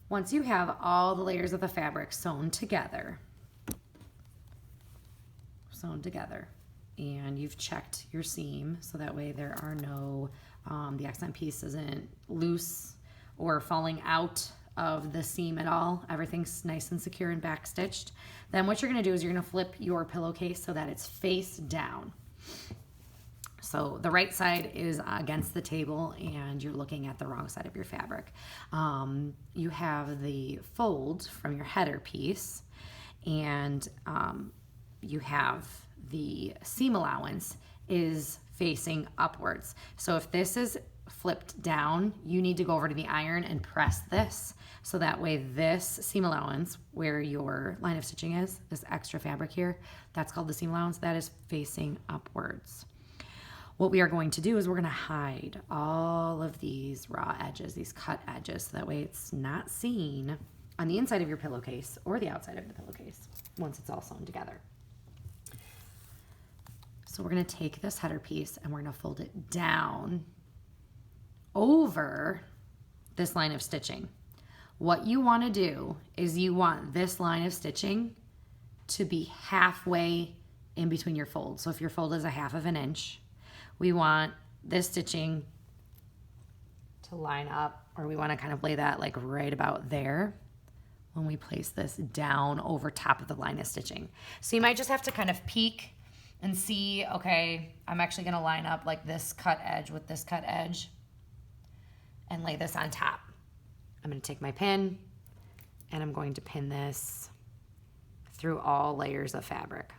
Once you have all the layers of the fabric sewn together, and you've checked your seam so that way there are no, the accent piece isn't loose or falling out of the seam at all. Everything's nice and secure and back stitched. Then what you're gonna do is you're gonna flip your pillowcase so that it's face down. So the right side is against the table and you're looking at the wrong side of your fabric. You have the fold from your header piece, and you have the seam allowance is facing upwards. So if this is flipped down, you need to go over to the iron and press this, so that way this seam allowance, where your line of stitching is, this extra fabric here, that's called the seam allowance, that is facing upwards. What we are going to do is we're going to hide all of these raw edges, these cut edges, so that way it's not seen on the inside of your pillowcase or the outside of the pillowcase once it's all sewn together. So we're going to take this header piece and we're going to fold it down over this line of stitching. What you want to do is you want this line of stitching to be halfway in between your folds. So if your fold is 1/2 inch, we want this stitching to line up, or we want to kind of lay that like right about there when we place this down over top of the line of stitching. So you might just have to kind of peek and see, okay, I'm actually going to line up like this cut edge with this cut edge and lay this on top. I'm going to take my pin and I'm going to pin this through all layers of fabric,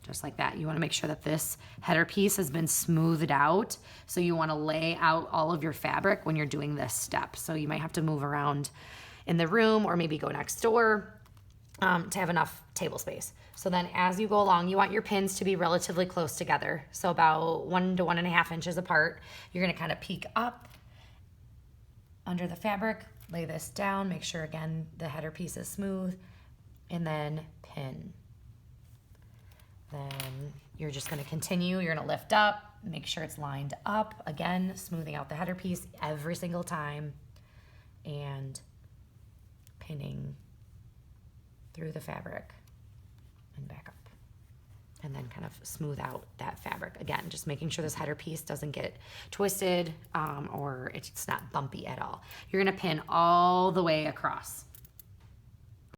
just like that. You want to make sure that this header piece has been smoothed out. So you want to lay out all of your fabric when you're doing this step. So you might have to move around in the room or maybe go next door to have enough table space. So then as you go along, you want your pins to be relatively close together. So about 1 to 1.5 inches apart. You're going to kind of peek up under the fabric, lay this down, make sure again the header piece is smooth, and then pin. Then you're just going to continue. You're going to lift up, make sure it's lined up. Again, smoothing out the header piece every single time and pinning through the fabric and back up. And then kind of smooth out that fabric. Again, just making sure this header piece doesn't get twisted or it's not bumpy at all. You're going to pin all the way across.